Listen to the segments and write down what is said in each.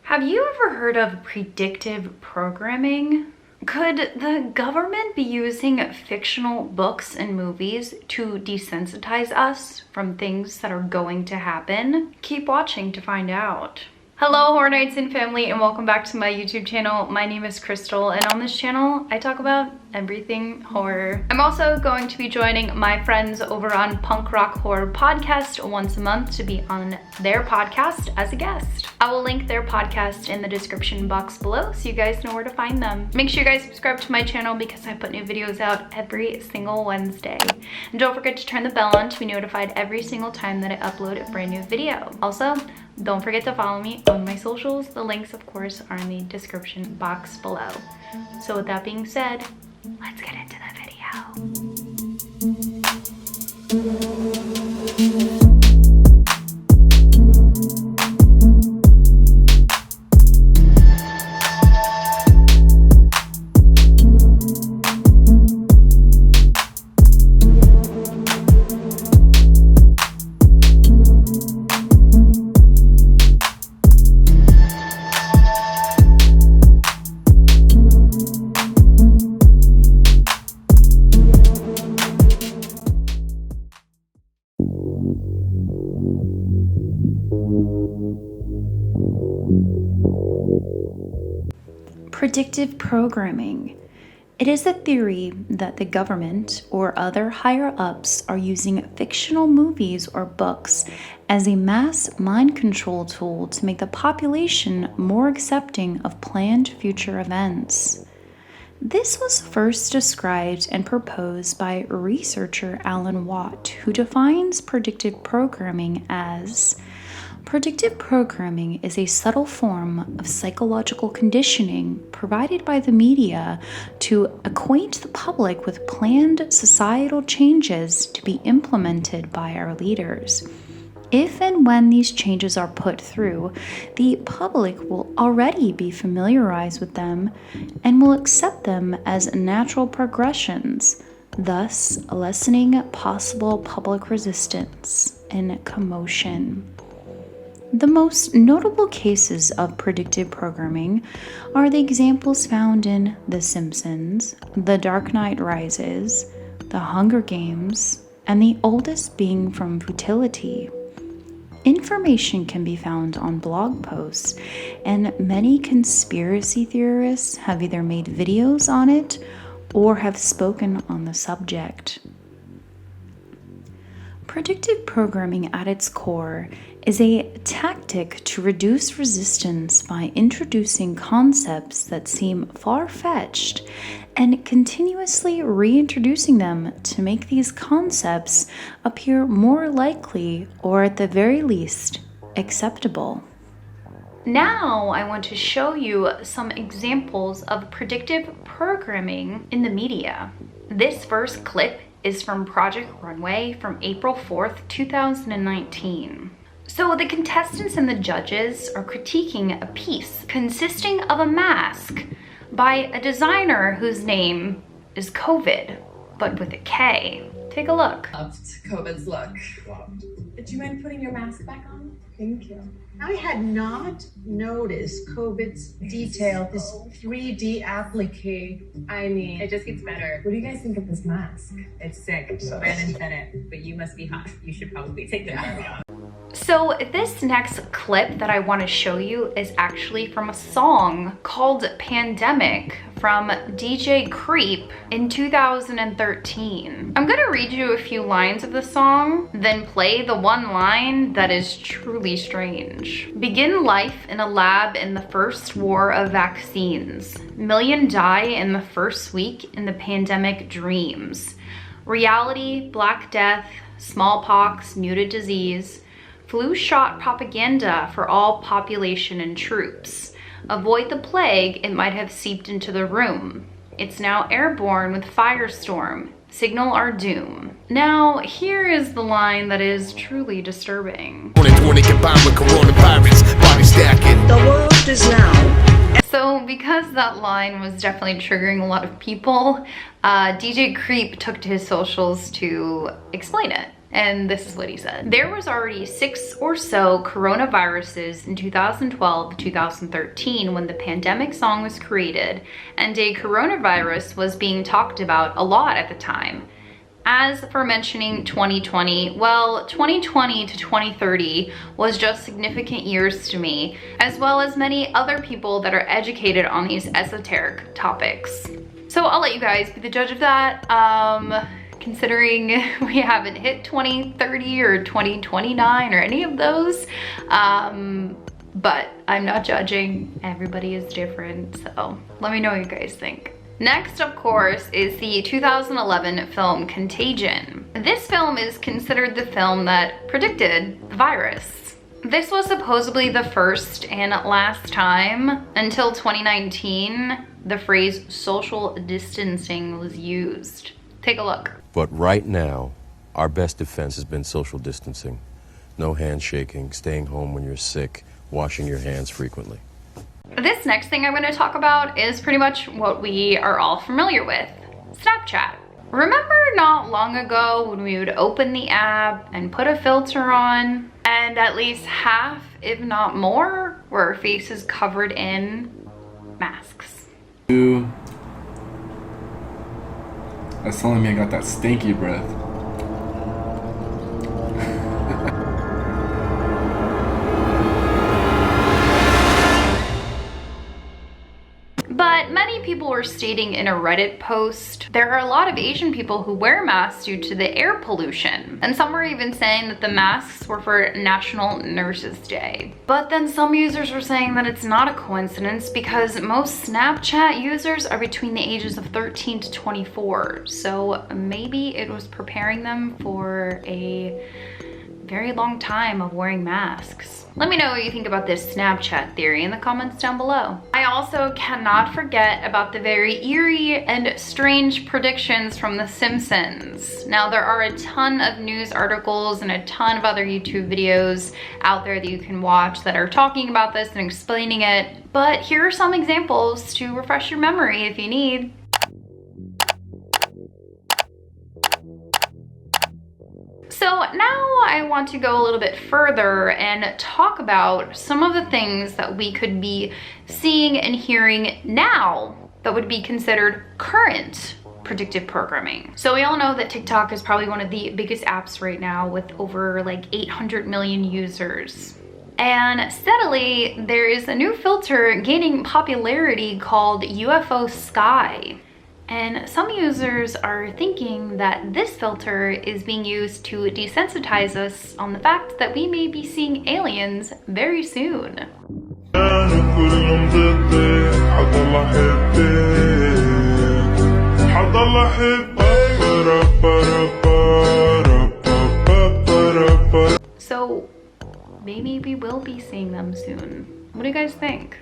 Have you ever heard of predictive programming? Could the government be using fictional books and movies to desensitize us from things that are going to happen? Keep watching to find out. Hello Horror Nights and family, and welcome back to my YouTube channel. My name is Crystal, and on this channel I talk about everything horror. I'm also going to be joining my friends over on Punk Rock Horror Podcast once a month to be on their podcast as a guest. I will link their podcast in the description box below so you guys know where to find them. Make sure you guys subscribe to my channel because I put new videos out every single Wednesday. And don't forget to turn the bell on to be notified every single time that I upload a brand new video. Also, don't forget to follow me on my socials. The links, of course, are in the description box below. So with that being said, let's get into the video. Predictive programming. It is a theory that the government or other higher-ups are using fictional movies or books as a mass mind control tool to make the population more accepting of planned future events. This was first described and proposed by researcher Alan Watt, who defines predictive programming as: predictive programming is a subtle form of psychological conditioning provided by the media to acquaint the public with planned societal changes to be implemented by our leaders. If and when these changes are put through, the public will already be familiarized with them and will accept them as natural progressions, thus lessening possible public resistance and commotion. The most notable cases of predictive programming are the examples found in The Simpsons, The Dark Knight Rises, The Hunger Games, and the oldest being from Futility. Information can be found on blog posts, and many conspiracy theorists have either made videos on it or have spoken on the subject. Predictive programming at its core is a tactic to reduce resistance by introducing concepts that seem far-fetched and continuously reintroducing them to make these concepts appear more likely or at the very least acceptable. Now I want to show you some examples of predictive programming in the media. This first clip is from Project Runway from April 4th, 2019. So the contestants and the judges are critiquing a piece consisting of a mask by a designer whose name is COVID, but with a K. Take a look. Loved COVID's look. Do you mind putting your mask back on? Thank you. I had not noticed COVID's detail, this 3D applique. I mean, it just gets better. What do you guys think of this mask? It's sick. Brandon said it, but you must be hot. You should probably take the mask off. So this next clip that I want to show you is actually from a song called Pandemic from DJ Creep in 2013. I'm gonna read you a few lines of the song, then play the one line that is truly strange. Begin life in a lab in the first war of vaccines. Million die in the first week in the pandemic dreams. Reality, Black Death, smallpox, muted disease, flu shot propaganda for all population and troops. Avoid the plague, it might have seeped into the room. It's now airborne with firestorm. Signal our doom. Now, here is the line that is truly disturbing. 2020 combined with coronavirus, body stacking. The world is now. So because that line was definitely triggering a lot of people, DJ Creep took to his socials to explain it. and this is what he said. There was already 6 or so coronaviruses in 2012, 2013 when the pandemic song was created, and a coronavirus was being talked about a lot at the time. As for mentioning 2020, well, 2020 to 2030 was just significant years to me, as well as many other people that are educated on these esoteric topics. So I'll let you guys be the judge of that. Considering we haven't hit 2030 or 2029 or any of those. But I'm not judging. Everybody is different. So let me know what you guys think. Next, of course, is the 2011 film Contagion. This film is considered the film that predicted the virus. This was supposedly the first and last time until 2019 the phrase social distancing was used. Take a look. But right now, our best defense has been social distancing. No handshaking, staying home when you're sick, washing your hands frequently. This next thing I'm going to talk about is pretty much what we are all familiar with, Snapchat. Remember not long ago when we would open the app and put a filter on, and at least half, if not more, were our faces covered in masks? That's telling me I got that stinky breath. But many people were stating in a Reddit post, there are a lot of Asian people who wear masks due to the air pollution. And some were even saying that the masks were for National Nurses Day. But then some users were saying that it's not a coincidence because most Snapchat users are between the ages of 13 to 24. So maybe it was preparing them for a very long time of wearing masks. Let me know what you think about this Snapchat theory in the comments down below. I also cannot forget about the very eerie and strange predictions from The Simpsons. Now, there are a ton of news articles and a ton of other YouTube videos out there that you can watch that are talking about this and explaining it, but here are some examples to refresh your memory if you need. So now I want to go a little bit further and talk about some of the things that we could be seeing and hearing now that would be considered current predictive programming. So we all know that TikTok is probably one of the biggest apps right now with over like 800 million users. And steadily, there is a new filter gaining popularity called UFO Sky. And some users are thinking that this filter is being used to desensitize us on the fact that we may be seeing aliens very soon. So maybe we will be seeing them soon. What do you guys think?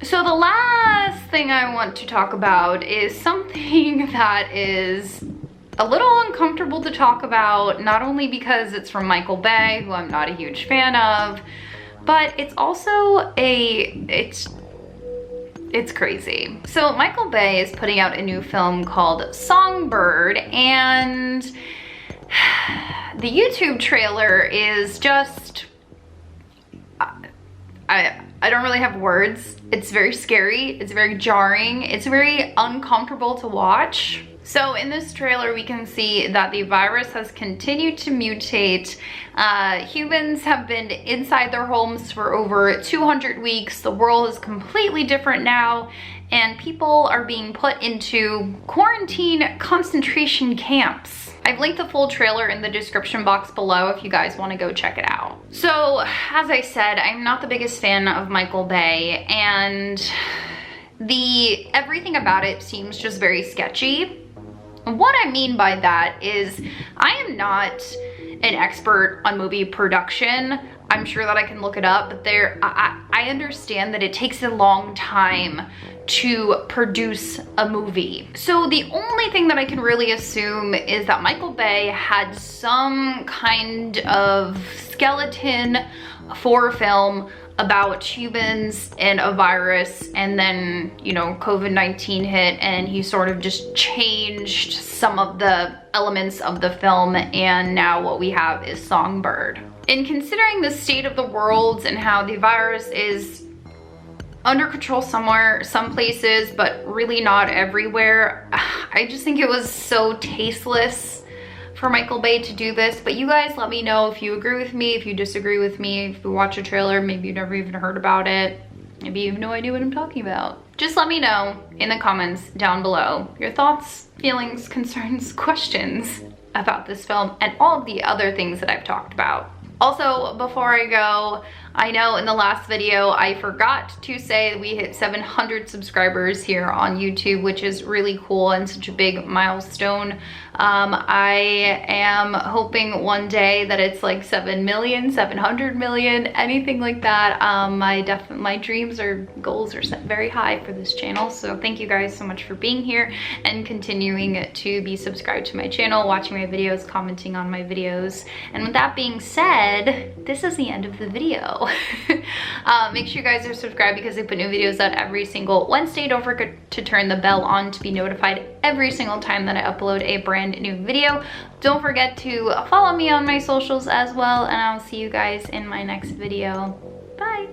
So the last thing I want to talk about is something that is a little uncomfortable to talk about, not only because it's from Michael Bay, who I'm not a huge fan of, but it's also it's crazy. So Michael Bay is putting out a new film called Songbird, and the YouTube trailer is just, I don't really have words. It's very scary, it's very jarring, it's very uncomfortable to watch. So in this trailer, we can see that the virus has continued to mutate. Humans have been inside their homes for over 200 weeks. The world is completely different now, and people are being put into quarantine concentration camps. I've linked the full trailer in the description box below if you guys want to go check it out. So, as I said, I'm not the biggest fan of Michael Bay, and everything about it seems just very sketchy. What I mean by that is I am not an expert on movie production. I'm sure that I can look it up, but I understand that it takes a long time to produce a movie. So the only thing that I can really assume is that Michael Bay had some kind of skeleton for film about humans and a virus, and then, you know, COVID-19 hit and he sort of just changed some of the elements of the film, and now what we have is Songbird. In considering the state of the world and how the virus is under control somewhere, some places, but really not everywhere, I just think it was so tasteless for Michael Bay to do this. But you guys let me know if you agree with me, if you disagree with me, if you watch a trailer, maybe you never even heard about it, maybe you have no idea what I'm talking about. Just let me know in the comments down below your thoughts, feelings, concerns, questions about this film and all of the other things that I've talked about. Also, before I go, I know in the last video I forgot to say we hit 700 subscribers here on YouTube, which is really cool and such a big milestone. I am hoping one day that it's like 7 million, 700 million, anything like that. My dreams or goals are set very high for this channel. So thank you guys so much for being here and continuing to be subscribed to my channel, watching my videos, commenting on my videos. And with that being said, this is the end of the video. Make sure you guys are subscribed because I put new videos out every single Wednesday. Don't forget to turn the bell on to be notified every single time that I upload a brand new video. Don't forget to follow me on my socials as well, and I'll see you guys in my next video. Bye.